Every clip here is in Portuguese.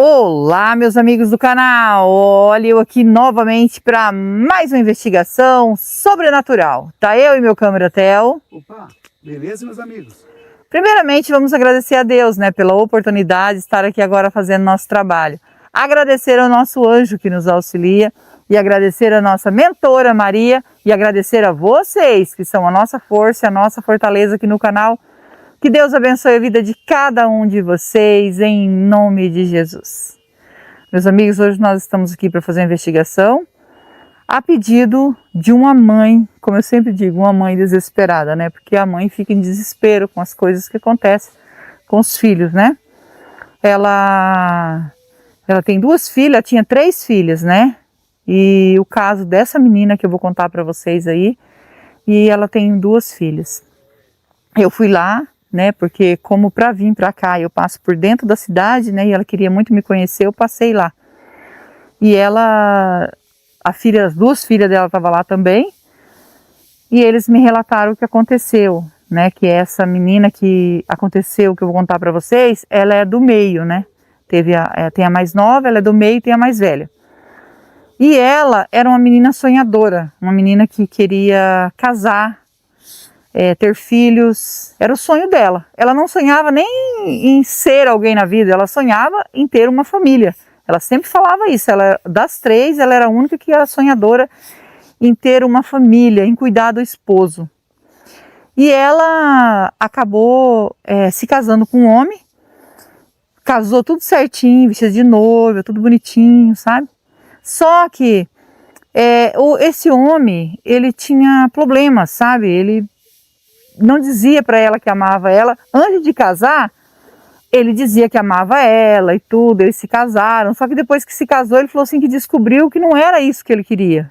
Olá, meus amigos do canal! Olha, eu aqui novamente para mais uma investigação sobrenatural. Tá eu e meu câmera Theo. Opa, beleza, meus amigos? Primeiramente, vamos agradecer a Deus, né, pela oportunidade de estar aqui agora fazendo nosso trabalho. Agradecer ao nosso anjo que nos auxilia e agradecer a nossa mentora Maria e agradecer a vocês que são a nossa força, a nossa fortaleza aqui no canal. Que Deus abençoe a vida de cada um de vocês, em nome de Jesus. Meus amigos, hoje nós estamos aqui para fazer uma investigação a pedido de uma mãe, como eu sempre digo, uma mãe desesperada, né? Porque a mãe fica em desespero com as coisas que acontecem com os filhos, né? Ela tem duas filhas, tinha 3 filhas, né? E o caso dessa menina que eu vou contar para vocês aí, e ela tem 2 filhas. Eu fui lá, né, porque como para vir para cá eu passo por dentro da cidade, né, e ela queria muito me conhecer, eu passei lá. E ela, as 2 filhas dela estavam lá também, e eles me relataram o que aconteceu, né, que essa menina que aconteceu, que eu vou contar para vocês, ela é do meio, né, tem a mais nova, ela é do meio e tem a mais velha. E ela era uma menina sonhadora, uma menina que queria casar, ter filhos, era o sonho dela. Ela não sonhava nem em ser alguém na vida, ela sonhava em ter uma família. Ela sempre falava isso, das 3, ela era a única que era sonhadora em ter uma família, em cuidar do esposo. E ela acabou se casando com um homem, casou tudo certinho, vestida de noiva, tudo bonitinho, sabe? Só que esse homem, ele tinha problemas, sabe? Ele não dizia para ela que amava ela. Antes de casar, ele dizia que amava ela e tudo, eles se casaram. Só que depois que se casou, ele falou assim que descobriu que não era isso que ele queria.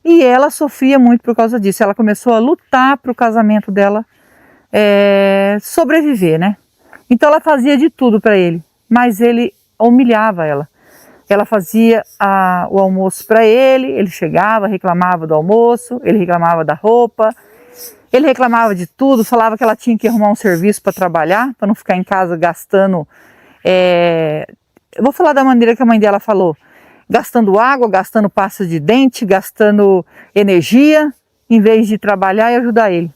E ela sofria muito por causa disso. Ela começou a lutar para o casamento dela sobreviver, né? Então ela fazia de tudo para ele, mas ele humilhava ela. Ela fazia o almoço para ele chegava, reclamava do almoço, ele reclamava da roupa, ele reclamava de tudo, falava que ela tinha que arrumar um serviço para trabalhar, para não ficar em casa gastando, eu vou falar da maneira que a mãe dela falou, gastando água, gastando pasta de dente, gastando energia, em vez de trabalhar e ajudar ele.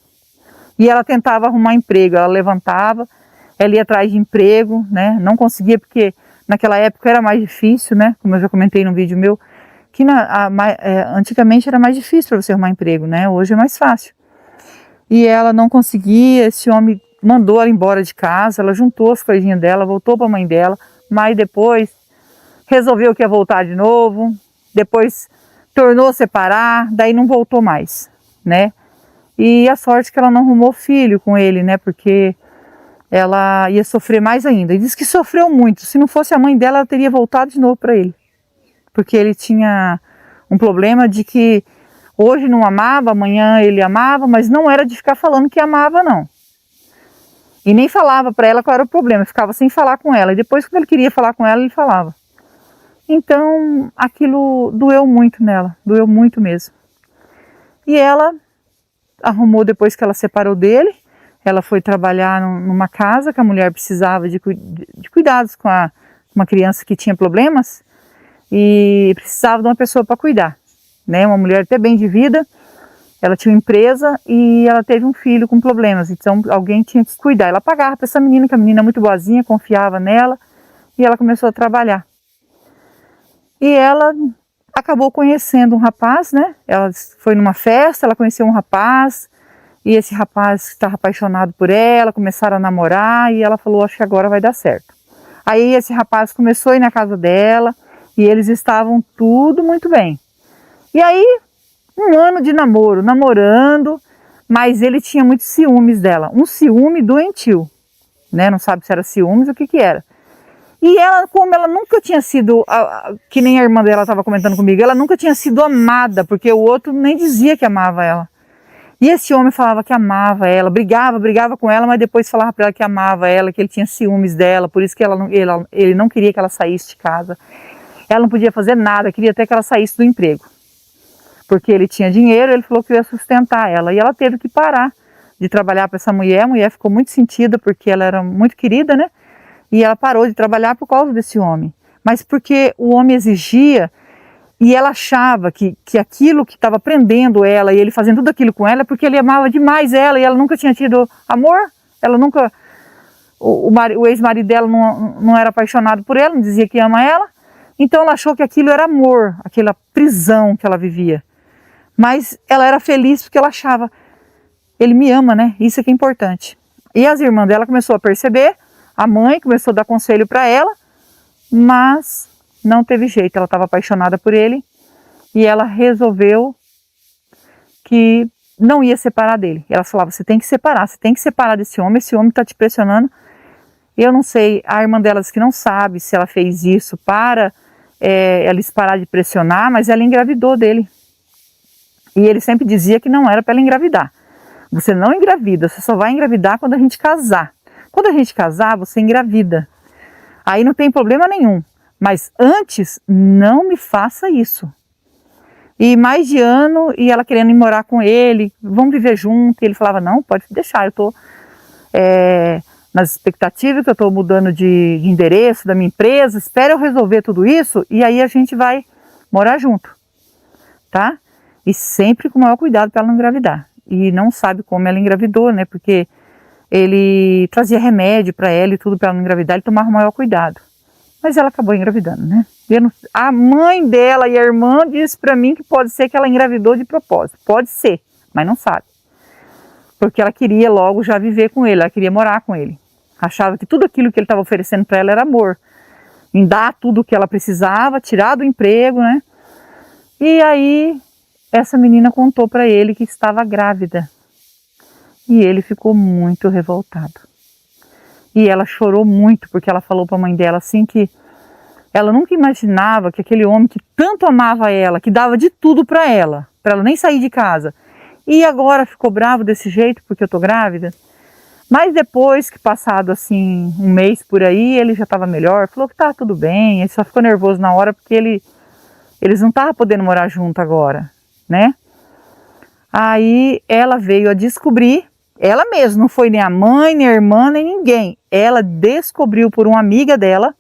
E ela tentava arrumar emprego, ela levantava, ela ia atrás de emprego, né? Não conseguia porque naquela época era mais difícil, né? Como eu já comentei no vídeo meu, que antigamente era mais difícil para você arrumar emprego, né? Hoje é mais fácil. E ela não conseguia, esse homem mandou ela embora de casa, ela juntou as coisinhas dela, voltou para a mãe dela, mas depois resolveu que ia voltar de novo, depois tornou a separar, daí não voltou mais, né? E a sorte que ela não arrumou filho com ele, né? Porque ela ia sofrer mais ainda. E diz que sofreu muito, se não fosse a mãe dela, ela teria voltado de novo para ele. Porque ele tinha um problema de que hoje não amava, amanhã ele amava, mas não era de ficar falando que amava, não. E nem falava para ela qual era o problema, ficava sem falar com ela. E depois, quando ele queria falar com ela, ele falava. Então, aquilo doeu muito nela, doeu muito mesmo. E ela arrumou, depois que ela separou dele, ela foi trabalhar numa casa que a mulher precisava de cuidados com uma criança que tinha problemas e precisava de uma pessoa para cuidar. Né, uma mulher até bem de vida, ela tinha uma empresa e ela teve um filho com problemas, então alguém tinha que cuidar. Ela pagava para essa menina, que a menina é muito boazinha, confiava nela, e ela começou a trabalhar. E ela acabou conhecendo um rapaz, né? Ela foi numa festa, ela conheceu um rapaz, e esse rapaz estava apaixonado por ela, começaram a namorar, e ela falou, acho que agora vai dar certo. Aí esse rapaz começou a ir na casa dela, e eles estavam tudo muito bem. E aí, 1 ano de namoro, namorando, mas ele tinha muitos ciúmes dela, um ciúme doentio, né? Não sabe se era ciúmes ou o que que era. E ela, como ela nunca tinha sido, que nem a irmã dela estava comentando comigo, ela nunca tinha sido amada, porque o outro nem dizia que amava ela. E esse homem falava que amava ela, brigava com ela, mas depois falava para ela que amava ela, que ele tinha ciúmes dela, por isso que ele não queria que ela saísse de casa. Ela não podia fazer nada, queria até que ela saísse do emprego. Porque ele tinha dinheiro, ele falou que ia sustentar ela. E ela teve que parar de trabalhar para essa mulher. A mulher ficou muito sentida porque ela era muito querida, né? E ela parou de trabalhar por causa desse homem. Mas porque o homem exigia e ela achava que aquilo que estava prendendo ela e ele fazendo tudo aquilo com ela é porque ele amava demais ela e ela nunca tinha tido amor. Ela nunca... O ex-marido dela não era apaixonado por ela, não dizia que ama ela. Então ela achou que aquilo era amor, aquela prisão que ela vivia. Mas ela era feliz porque ela achava, ele me ama, né? Isso é que é importante. E as irmãs dela começou a perceber, a mãe começou a dar conselho para ela, mas não teve jeito, ela estava apaixonada por ele e ela resolveu que não ia separar dele. Ela falava, você tem que separar desse homem, esse homem está te pressionando. Eu não sei, a irmã dela disse que não sabe se ela fez isso para eles parar de pressionar, mas ela engravidou dele. E ele sempre dizia que não era para ela engravidar. Você não engravida, você só vai engravidar quando a gente casar. Quando a gente casar, você engravida. Aí não tem problema nenhum. Mas antes, não me faça isso. E mais de ano, e ela querendo ir morar com ele, vamos viver junto. E ele falava, não, pode deixar, eu estou nas expectativas que eu estou mudando de endereço da minha empresa, espera eu resolver tudo isso e aí a gente vai morar junto, tá? E sempre com o maior cuidado para ela não engravidar. E não sabe como ela engravidou, né? Porque ele trazia remédio para ela e tudo para ela não engravidar, ele tomava o maior cuidado. Mas ela acabou engravidando, né? A mãe dela e a irmã disse para mim que pode ser que ela engravidou de propósito. Pode ser, mas não sabe. Porque ela queria logo já viver com ele, ela queria morar com ele. Achava que tudo aquilo que ele estava oferecendo para ela era amor. Em dar tudo o que ela precisava, tirar do emprego, né? E aí, essa menina contou para ele que estava grávida. E ele ficou muito revoltado. E ela chorou muito, porque ela falou para a mãe dela assim que ela nunca imaginava que aquele homem que tanto amava ela, que dava de tudo para ela nem sair de casa, e agora ficou bravo desse jeito porque eu tô grávida. Mas depois que passado assim um mês por aí, ele já estava melhor, falou que tá tudo bem, ele só ficou nervoso na hora porque eles não estavam podendo morar junto agora, né? Aí ela veio a descobrir, ela mesma, não foi nem a mãe, nem a irmã, nem ninguém. Ela descobriu por uma amiga dela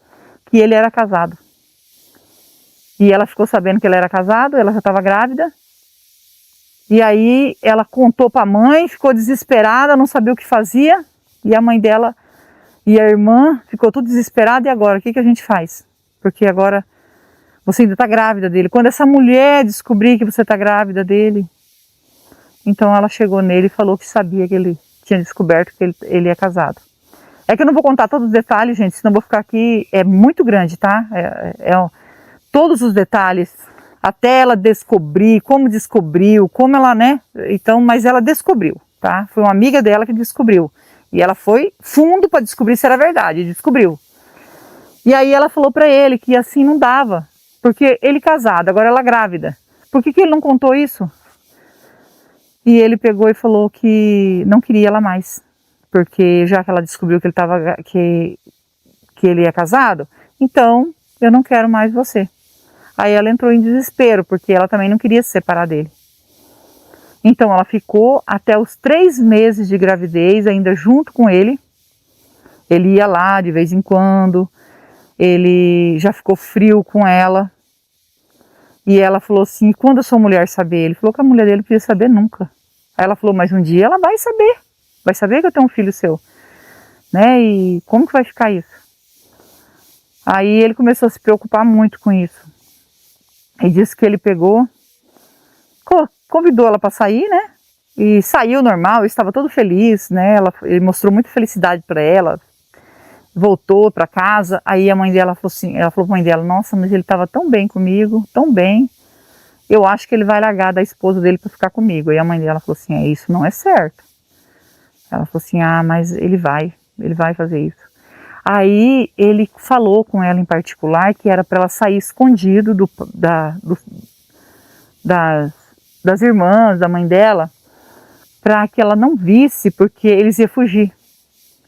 que ele era casado. E ela ficou sabendo que ele era casado, ela já estava grávida. E aí ela contou para a mãe, ficou desesperada, não sabia o que fazia. E a mãe dela e a irmã ficou tudo desesperada. E agora, o que a gente faz? Porque agora você ainda está grávida dele. Quando essa mulher descobrir que você está grávida dele... Então ela chegou nele e falou que sabia que ele tinha descoberto que ele é casado. É que eu não vou contar todos os detalhes, gente, senão eu vou ficar aqui, é muito grande, tá? Todos os detalhes, até ela descobrir, como descobriu, como ela, né? Então, mas ela descobriu, tá? Foi uma amiga dela que descobriu. E ela foi fundo para descobrir se era verdade, e descobriu. E aí ela falou para ele que assim não dava, porque ele casado, agora ela grávida. Por que ele não contou isso? E ele pegou e falou que não queria ela mais, porque já que ela descobriu que ele é casado, então eu não quero mais você. Aí ela entrou em desespero, porque ela também não queria se separar dele. Então ela ficou até os 3 meses de gravidez ainda junto com ele. Ele ia lá de vez em quando, ele já ficou frio com ela. E ela falou assim, quando a sua mulher saber? Ele falou que a mulher dele não podia saber nunca. Aí ela falou, mas um dia ela vai saber que eu tenho um filho seu, né? E como que vai ficar isso? Aí ele começou a se preocupar muito com isso. E disse que ele pegou, convidou ela para sair, né? E saiu normal, estava todo feliz, né? Ele mostrou muita felicidade para ela, voltou para casa. Aí a mãe dela falou assim, ela falou para a mãe dela, nossa, mas ele estava tão bem comigo, tão bem. Eu acho que ele vai largar da esposa dele para ficar comigo. E a mãe dela falou assim, isso não é certo. Ela falou assim, mas ele vai fazer isso. Aí ele falou com ela em particular que era para ela sair escondido das irmãs, da mãe dela, para que ela não visse, porque eles iam fugir.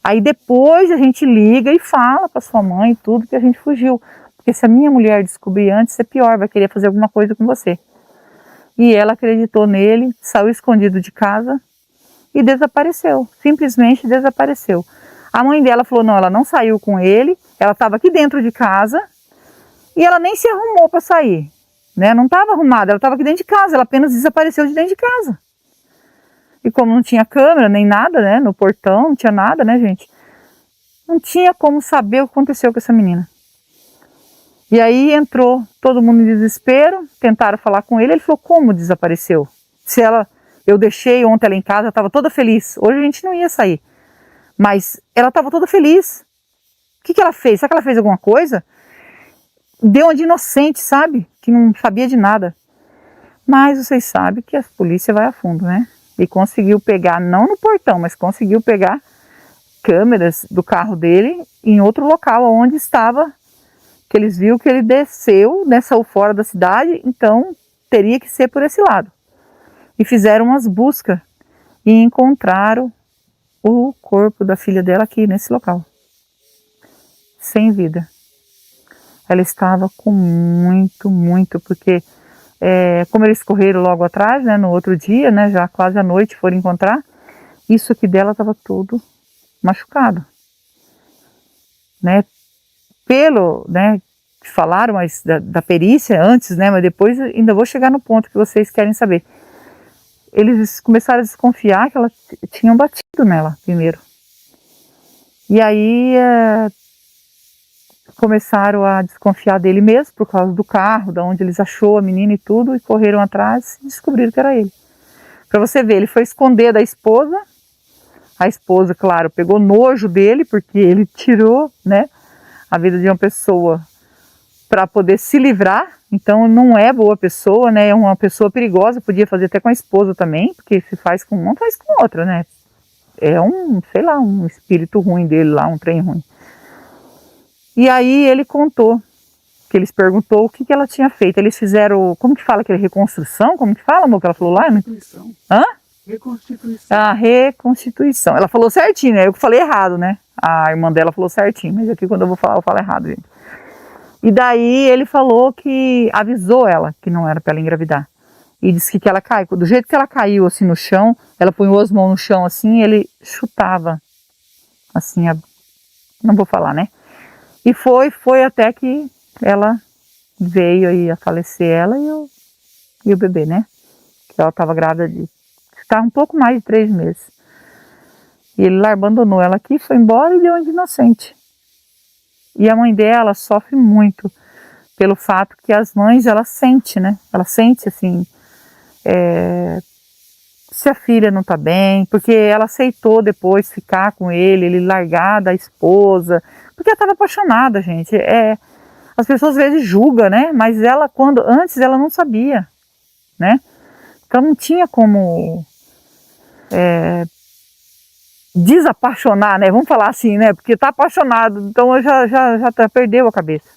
Aí depois a gente liga e fala para sua mãe tudo que a gente fugiu. Porque se a minha mulher descobrir antes, é pior, vai querer fazer alguma coisa com você. E ela acreditou nele, saiu escondido de casa e desapareceu, simplesmente desapareceu. A mãe dela falou, não, ela não saiu com ele, ela estava aqui dentro de casa e ela nem se arrumou para sair, né? Não estava arrumada, ela estava aqui dentro de casa, ela apenas desapareceu de dentro de casa. E como não tinha câmera nem nada, né, no portão, não tinha nada, né, gente? Não tinha como saber o que aconteceu com essa menina. E aí entrou todo mundo em desespero, tentaram falar com ele, ele falou, como desapareceu? Se eu deixei ontem ela em casa, estava toda feliz, hoje a gente não ia sair. Mas ela estava toda feliz. O que ela fez? Será que ela fez alguma coisa? Deu uma de inocente, sabe? Que não sabia de nada. Mas vocês sabem que a polícia vai a fundo, né? E conseguiu pegar, não no portão, mas conseguiu pegar câmeras do carro dele em outro local onde estava, que eles viram que ele desceu, né, saiu fora da cidade, então teria que ser por esse lado. E fizeram umas buscas e encontraram o corpo da filha dela aqui nesse local, sem vida. Ela estava com muito, porque como eles correram logo atrás, né, no outro dia, né, já quase à noite foram encontrar, isso aqui dela estava tudo machucado, né, né, falaram mas da perícia antes, né, mas depois ainda vou chegar no ponto que vocês querem saber. Eles começaram a desconfiar que ela tinham batido nela primeiro. E aí começaram a desconfiar dele mesmo por causa do carro, da onde eles achou a menina e tudo, e correram atrás e descobriram que era ele. Para você ver, ele foi esconder da esposa. A esposa, claro, pegou nojo dele porque ele tirou, né, a vida de uma pessoa para poder se livrar. Então não é boa pessoa, né? É uma pessoa perigosa, podia fazer até com a esposa também, porque se faz com uma, faz com outra, né? É sei lá, um espírito ruim dele lá, um trem ruim. E aí ele contou, que eles perguntou o que ela tinha feito. Eles fizeram, como que fala aquele reconstrução? Como que fala, amor, que ela falou lá? Reconstituição. Hã? Reconstituição. A reconstituição. Ela falou certinho, né? Eu falei errado, né? A irmã dela falou certinho, mas aqui quando eu vou falar, eu falo errado, gente. E daí ele falou que avisou ela que não era para ela engravidar. E disse que ela caiu, do jeito que ela caiu assim no chão, ela punhou as mãos no chão assim, ele chutava assim, não vou falar, né? E foi até que ela veio aí a falecer, ela e o bebê, né? Que ela estava grávida estava um pouco mais de 3 meses. E ele lá abandonou ela aqui, foi embora e deu um de inocente. E a mãe dela sofre muito pelo fato que as mães, ela sente, né? Ela sente assim, se a filha não tá bem, porque ela aceitou depois ficar com ele largar da esposa, porque ela estava apaixonada, gente. As pessoas às vezes julgam, né? Mas ela, antes ela não sabia, né? Então não tinha como desapaixonar, né? Vamos falar assim, né? Porque tá apaixonado, então já perdeu a cabeça.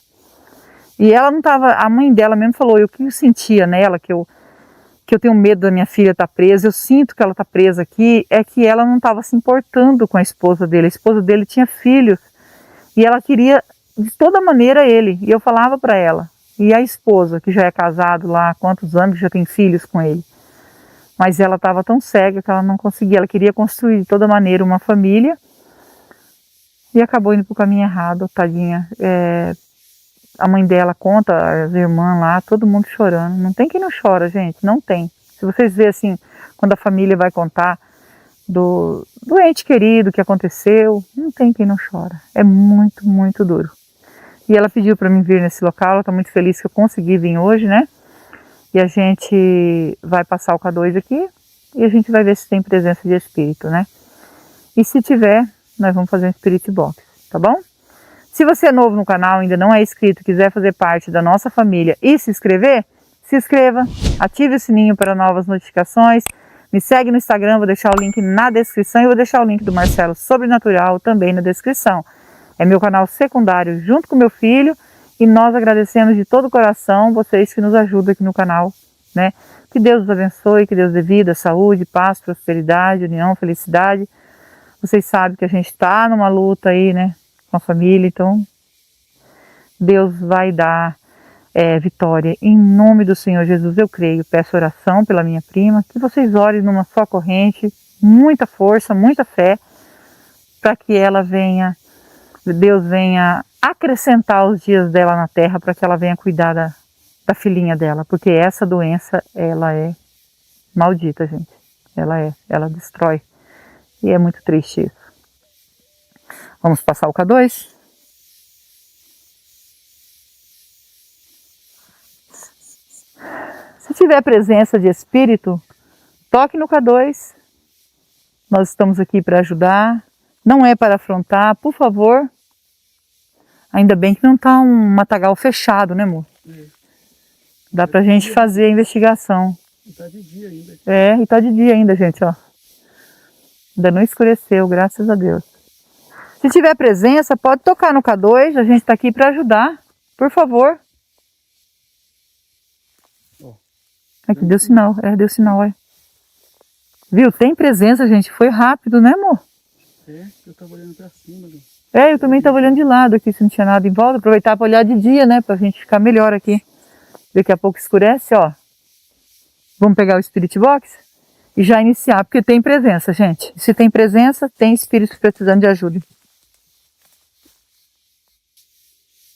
E ela não tava, a mãe dela mesmo falou, o que eu sentia nela, que eu tenho medo da minha filha estar presa, eu sinto que ela está presa aqui, é que ela não estava se importando com a esposa dele. A esposa dele tinha filhos e ela queria de toda maneira ele. E eu falava para ela, e a esposa, que já é casado lá há quantos anos, já tem filhos com ele. Mas ela estava tão cega que ela não conseguia, ela queria construir de toda maneira uma família e acabou indo para o caminho errado, tadinha. A mãe dela conta, as irmãs lá, todo mundo chorando. Não tem quem não chora, gente, não tem. Se vocês verem assim, quando a família vai contar do ente querido que aconteceu, não tem quem não chora. É muito duro. E ela pediu para mim vir nesse local, ela está muito feliz que eu consegui vir hoje, né? E a gente vai passar o K2 aqui e a gente vai ver se tem presença de espírito, né? E se tiver, nós vamos fazer um Spirit Box, tá bom? Se você é novo no canal, ainda não é inscrito, quiser fazer parte da nossa família e se inscrever, se inscreva, ative o sininho para novas notificações, me segue no Instagram, vou deixar o link na descrição e vou deixar o link do Marcelo Sobrenatural também na descrição. É meu canal secundário junto com meu filho e nós agradecemos de todo o coração vocês que nos ajudam aqui no canal, né? Que Deus os abençoe, que Deus dê vida, saúde, paz, prosperidade, união, felicidade. Vocês sabem que a gente está numa luta aí, né? Com a família, então Deus vai dar vitória. Em nome do Senhor Jesus eu creio, peço oração pela minha prima, que vocês orem numa só corrente, muita força, muita fé, para que ela venha, Deus venha acrescentar os dias dela na terra, para que ela venha cuidar da filhinha dela, porque essa doença, ela é maldita, gente. Ela destrói. E é muito triste isso. Vamos passar o K2? Se tiver presença de espírito, toque no K2. Nós estamos aqui para ajudar. Não é para afrontar, por favor. Ainda bem que não está um matagal fechado, né, amor? Dá pra gente fazer a investigação. E tá de dia ainda. E tá de dia ainda, gente, ó. Ainda não escureceu, graças a Deus. Se tiver presença, pode tocar no K2, a gente tá aqui para ajudar. Por favor. Aqui, deu sinal, deu sinal, olha. Viu? Tem presença, gente. Foi rápido, né, amor? Eu tava olhando pra cima. Eu também tava olhando de lado aqui, se não tinha nada em volta. Aproveitar para olhar de dia, né, pra gente ficar melhor aqui. Daqui a pouco escurece, ó. Vamos pegar o Spirit Box e já iniciar, porque tem presença, gente. Se tem presença, tem espíritos precisando de ajuda.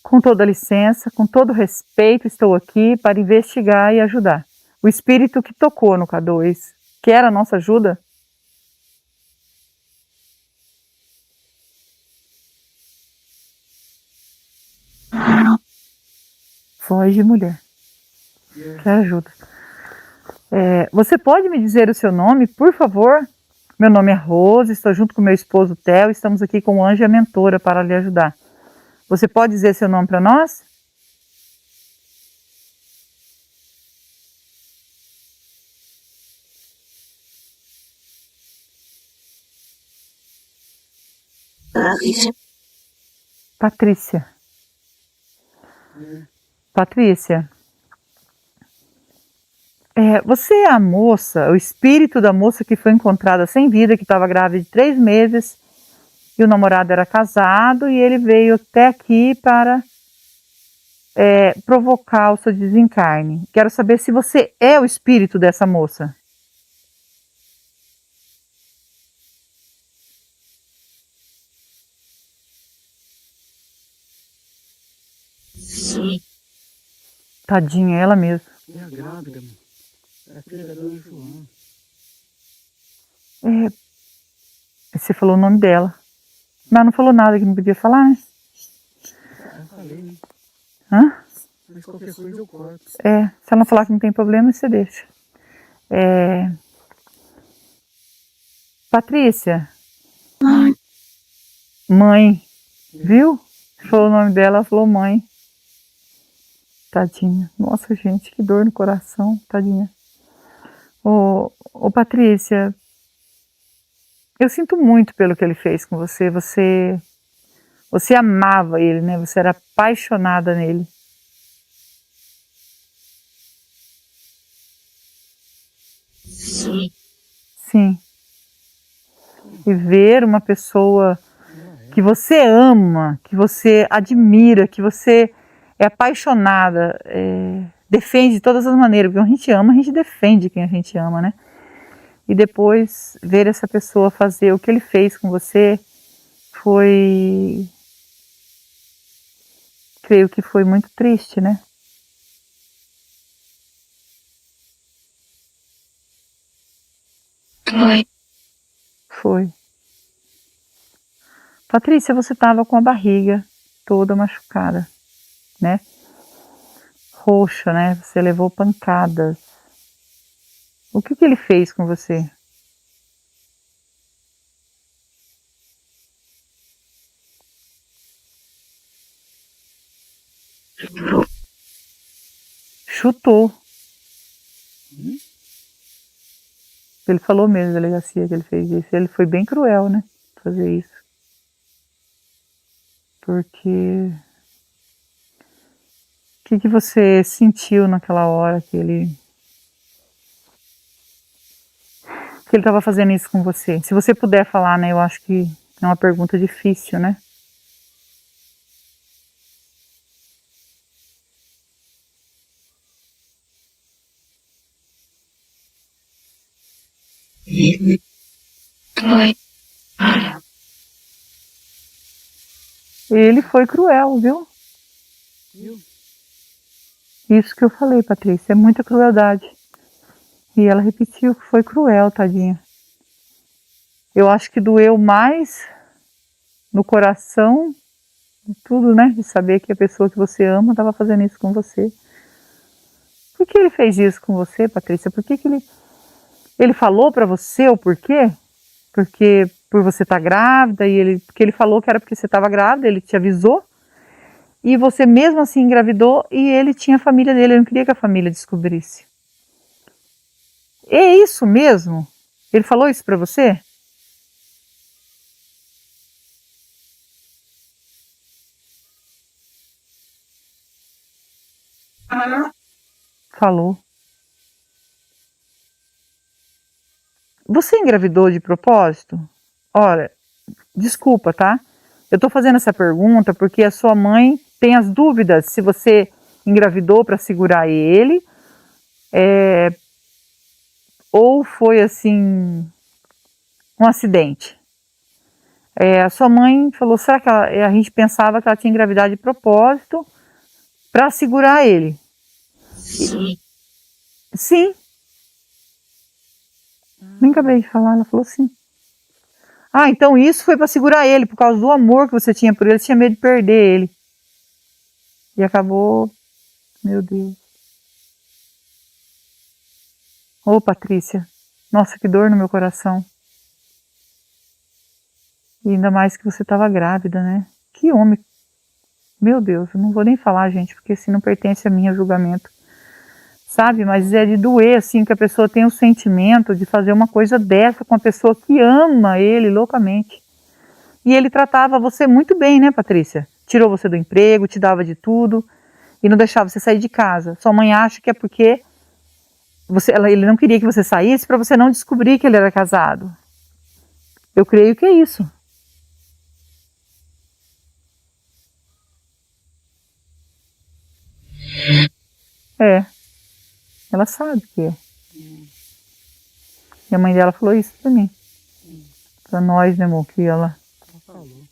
Com toda licença, com todo respeito, estou aqui para investigar e ajudar. O espírito que tocou no K2, quer a nossa ajuda? Voz de mulher. Quer ajuda. Você pode me dizer o seu nome, por favor? Meu nome é Rose, estou junto com meu esposo Theo, estamos aqui com o anjo e a mentora para lhe ajudar. Você pode dizer seu nome para nós? Patrícia. Patrícia. Você é a moça, o espírito da moça que foi encontrada sem vida, que estava grávida de 3 meses, e o namorado era casado, e ele veio até aqui para provocar o seu desencarne. Quero saber se você é o espírito dessa moça. Sim. Tadinha, ela mesma. É a grávida, mano. É a filha da dona Joana. Você falou o nome dela. Mas não falou nada que não podia falar, né? Eu falei, né? Hã? Mas qualquer coisa eu corto. Se ela não falar que não tem problema, você deixa. Patrícia. Mãe. Viu? Você falou o nome dela, ela falou mãe. Tadinha. Nossa, gente, que dor no coração. Tadinha. Ô Patrícia, eu sinto muito pelo que ele fez com você. Você amava ele, né? Você era apaixonada nele. Sim. Sim. E ver uma pessoa que você ama, que você admira, que você é apaixonada, defende de todas as maneiras, porque a gente ama, a gente defende quem a gente ama, né? E depois ver essa pessoa fazer o que ele fez com você creio que foi muito triste, né? Foi. Patrícia, você estava com a barriga toda machucada, né? Roxa, né? Você levou pancadas. O que ele fez com você? Chutou. Ele falou mesmo na delegacia que ele fez isso. Ele foi bem cruel, né? Fazer isso. Porque... O que você sentiu naquela hora que ele estava fazendo isso com você? Se você puder falar, né? Eu acho que é uma pergunta difícil, né? Ele foi para Ele foi cruel, viu? Viu? Isso que eu falei, Patrícia, é muita crueldade. E ela repetiu que foi cruel, tadinha. Eu acho que doeu mais no coração de tudo, né? De saber que a pessoa que você ama estava fazendo isso com você. Por que ele fez isso com você, Patrícia? Por que ele falou pra você o porquê? Porque por você estar grávida e porque ele falou que era porque você estava grávida, ele te avisou. E você mesmo assim engravidou e ele tinha a família dele, ele não queria que a família descobrisse. É isso mesmo? Ele falou isso pra você? Falou. Você engravidou de propósito? Olha, desculpa, tá? Eu tô fazendo essa pergunta porque a sua mãe tem as dúvidas se você engravidou para segurar ele, ou foi assim um acidente. A sua mãe falou, será que a gente pensava que ela tinha engravidado de propósito para segurar ele? Sim. Sim, nem acabei de falar, ela falou sim. Ah, então isso foi para segurar ele, por causa do amor que você tinha por ele, você tinha medo de perder ele. E acabou, meu Deus. Ô, Patrícia, nossa, que dor no meu coração. E ainda mais que você estava grávida, né? Que homem. Meu Deus, eu não vou nem falar, gente, porque assim não pertence a mim o julgamento. Sabe? Mas é de doer, assim, que a pessoa tem o sentimento de fazer uma coisa dessa com a pessoa que ama ele loucamente. E ele tratava você muito bem, né, Patrícia? Tirou você do emprego, te dava de tudo e não deixava você sair de casa. Sua mãe acha que é porque ele não queria que você saísse para você não descobrir que ele era casado. Eu creio que é isso. É, ela sabe que é. E a mãe dela falou isso pra mim. Pra nós, né, amor, que ela... Ela falou.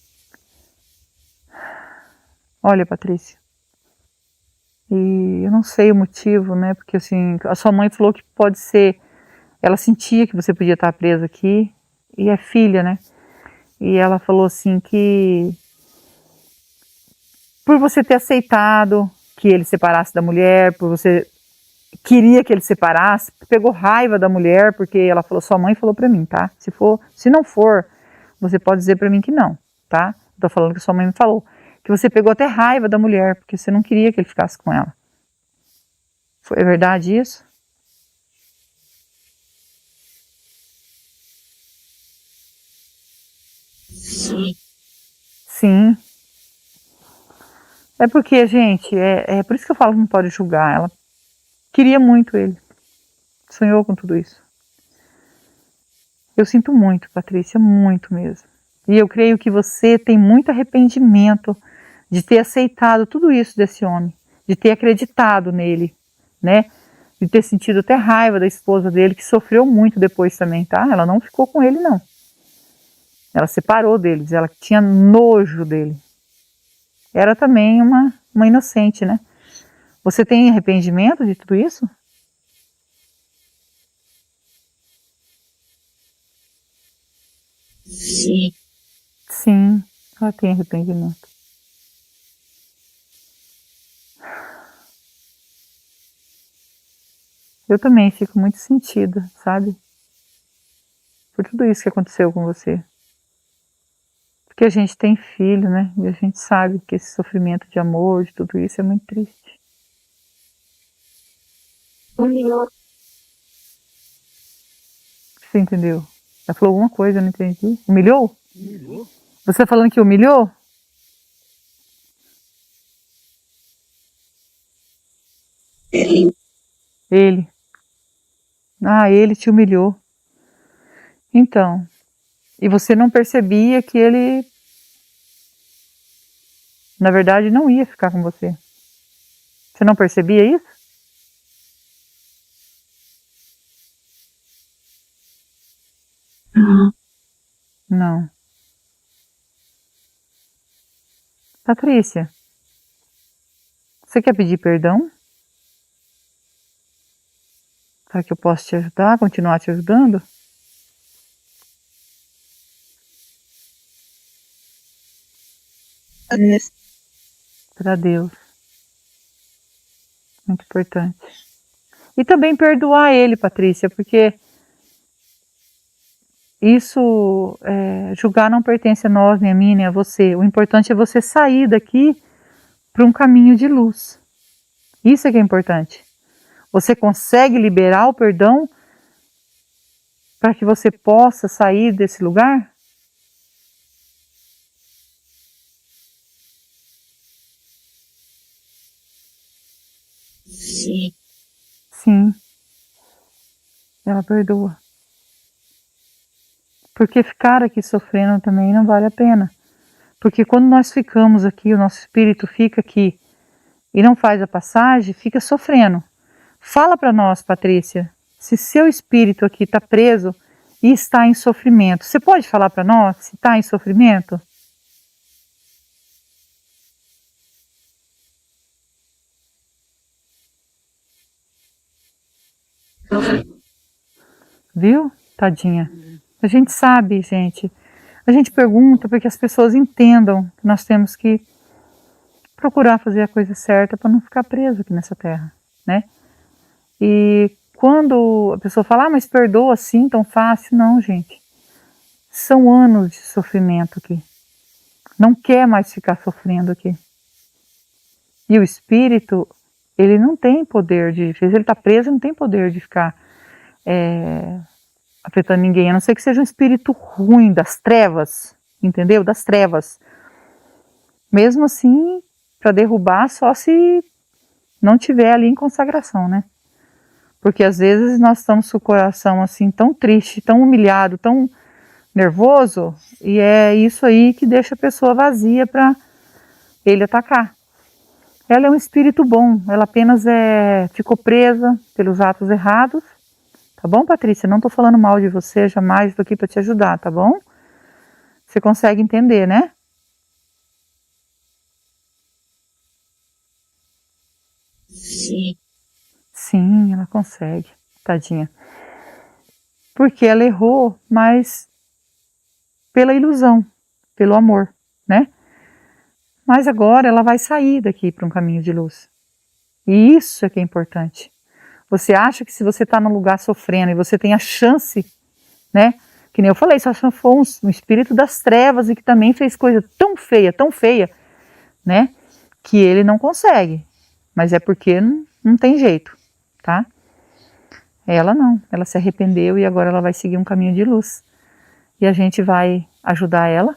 Olha, Patrícia, e eu não sei o motivo, né, porque assim, a sua mãe falou que pode ser... Ela sentia que você podia estar presa aqui, e é filha, né? E ela falou assim que... Por você ter aceitado que ele separasse da mulher, por você queria que ele separasse, pegou raiva da mulher, porque ela falou, sua mãe falou pra mim, tá? Se não for, você pode dizer pra mim que não, tá? Tô falando que sua mãe me falou, que você pegou até raiva da mulher, porque você não queria que ele ficasse com ela. É verdade isso? Sim. Sim. É porque, gente, é por isso que eu falo que não pode julgar. Ela queria muito ele, sonhou com tudo isso. Eu sinto muito, Patrícia, muito mesmo. E eu creio que você tem muito arrependimento de ter aceitado tudo isso desse homem, de ter acreditado nele, né? De ter sentido até raiva da esposa dele, que sofreu muito depois também, tá? Ela não ficou com ele, não. Ela separou deles, ela tinha nojo dele. Era também uma inocente, né? Você tem arrependimento de tudo isso? Sim. Sim, ela tem arrependimento. Eu também fico muito sentida, sabe? Por tudo isso que aconteceu com você. Porque a gente tem filho, né? E a gente sabe que esse sofrimento de amor, de tudo isso é muito triste. Humilhou. Você entendeu? Ela falou alguma coisa, eu não entendi. Humilhou? Humilhou? Você tá falando que humilhou? Ele. Ele. Ah, ele te humilhou. Então. E você não percebia que ele, na verdade, não ia ficar com você. Você não percebia isso? Não. Não. Patrícia, você quer pedir perdão? Para que eu possa te ajudar, continuar te ajudando? Para Deus. Muito importante. E também perdoar ele, Patrícia, porque isso, julgar não pertence a nós, nem a mim, nem a você. O importante é você sair daqui para um caminho de luz. Isso é que é importante. Você consegue liberar o perdão para que você possa sair desse lugar? Sim. Sim. Ela perdoa. Porque ficar aqui sofrendo também não vale a pena. Porque quando nós ficamos aqui, o nosso espírito fica aqui e não faz a passagem, fica sofrendo. Fala para nós, Patrícia, se seu espírito aqui está preso e está em sofrimento. Você pode falar para nós se está em sofrimento? Viu? Tadinha. A gente sabe, gente. A gente pergunta para que as pessoas entendam que nós temos que procurar fazer a coisa certa para não ficar preso aqui nessa terra, né? E quando a pessoa fala, mas perdoa assim tão fácil, não, gente. São anos de sofrimento aqui. Não quer mais ficar sofrendo aqui. E o espírito, ele não tem poder de, se ele está preso, não tem poder de ficar afetando ninguém, a não ser que seja um espírito ruim, das trevas, entendeu? Das trevas. Mesmo assim, para derrubar, só se não tiver ali em consagração, né? Porque às vezes nós estamos com o coração assim tão triste, tão humilhado, tão nervoso, e é isso aí que deixa a pessoa vazia para ele atacar. Ela é um espírito bom, ela apenas ficou presa pelos atos errados. Tá bom, Patrícia? Não tô falando mal de você, jamais estou aqui para te ajudar, tá bom? Você consegue entender, né? Sim. Sim, ela consegue, tadinha. Porque ela errou, mas pela ilusão, pelo amor, né? Mas agora ela vai sair daqui para um caminho de luz. E isso é que é importante. Você acha que se você está num lugar sofrendo e você tem a chance, né? Que nem eu falei, só foi um espírito das trevas e que também fez coisa tão feia, né? Que ele não consegue. Mas é porque não tem jeito, tá? Ela não, ela se arrependeu e agora ela vai seguir um caminho de luz. E a gente vai ajudar ela,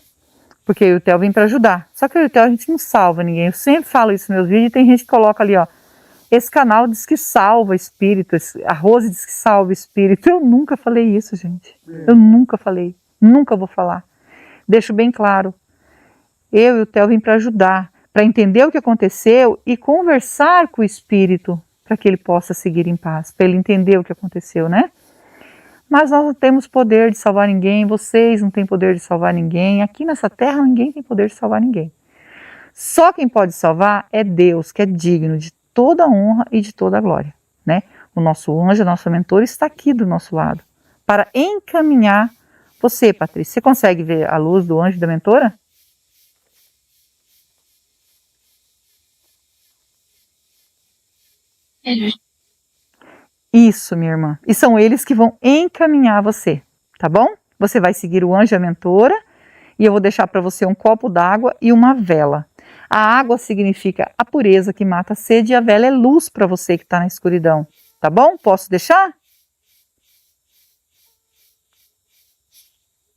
porque o Theo vem para ajudar. Só que o Theo a gente não salva ninguém. Eu sempre falo isso nos meus vídeos e tem gente que coloca ali, ó. Esse canal diz que salva espírito, a Rose diz que salva espírito. Eu nunca falei isso, gente. Eu nunca falei, nunca vou falar. Deixo bem claro. Eu e o Theo vim para ajudar, para entender o que aconteceu e conversar com o espírito para que ele possa seguir em paz, para ele entender o que aconteceu, né? Mas nós não temos poder de salvar ninguém, vocês não têm poder de salvar ninguém, aqui nessa terra ninguém tem poder de salvar ninguém. Só quem pode salvar é Deus, que é digno de toda a honra e de toda a glória, né? O nosso anjo, a nossa mentora está aqui do nosso lado, para encaminhar você, Patrícia. Você consegue ver a luz do anjo e da mentora? Isso, minha irmã. E são eles que vão encaminhar você, tá bom? Você vai seguir o anjo e a mentora e eu vou deixar para você um copo d'água e uma vela. A água significa a pureza que mata a sede e a vela é luz para você que está na escuridão, tá bom? Posso deixar?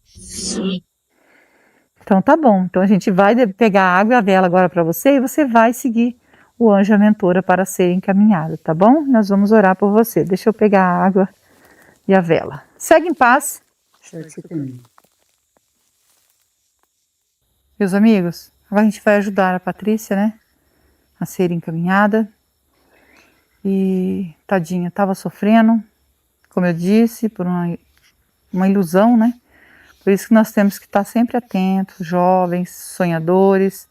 Sim. Então tá bom. Então a gente vai pegar a água e a vela agora para você e você vai seguir o anjo e a mentora para ser encaminhado, tá bom? Nós vamos orar por você. Deixa eu pegar a água e a vela. Segue em paz. Segue seu caminho. Meus amigos, agora a gente vai ajudar a Patrícia, né? A ser encaminhada. E tadinha, estava sofrendo, como eu disse, por uma ilusão, né? Por isso que nós temos que estar sempre atentos, jovens, sonhadores,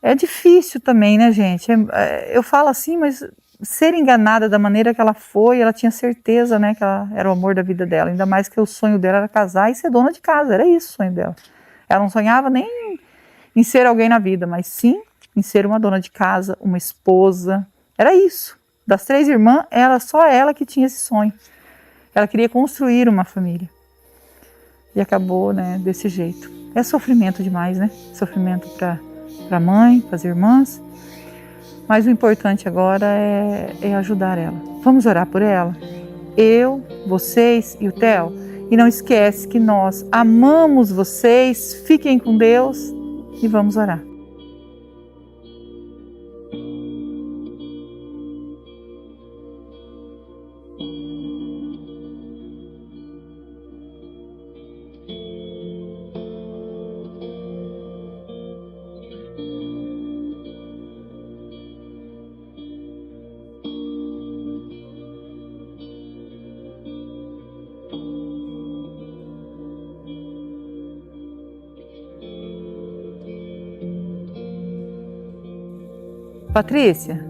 É difícil também, né, gente? Eu falo assim, mas ser enganada da maneira que ela foi, ela tinha certeza, né, que ela era o amor da vida dela. Ainda mais que o sonho dela era casar e ser dona de casa. Era isso o sonho dela. Ela não sonhava nem em ser alguém na vida, mas sim em ser uma dona de casa, uma esposa. Era isso. Das 3 irmãs, era só ela que tinha esse sonho. Ela queria construir uma família. E acabou, né, desse jeito. É sofrimento demais, né? Sofrimento para a mãe, para as irmãs. Mas o importante agora é ajudar ela. Vamos orar por ela? Eu, vocês e o Theo. E não esquece que nós amamos vocês. Fiquem com Deus e vamos orar. Patrícia,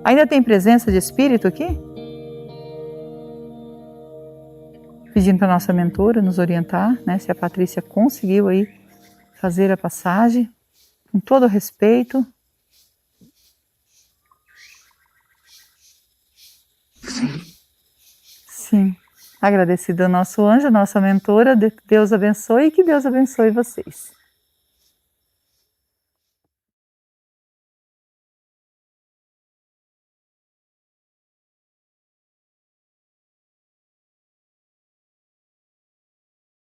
ainda tem presença de espírito aqui? Pedindo para a nossa mentora nos orientar, né, se a Patrícia conseguiu aí fazer a passagem com todo o respeito. Sim. Agradecida ao nosso anjo, a nossa mentora. Deus abençoe e que Deus abençoe vocês.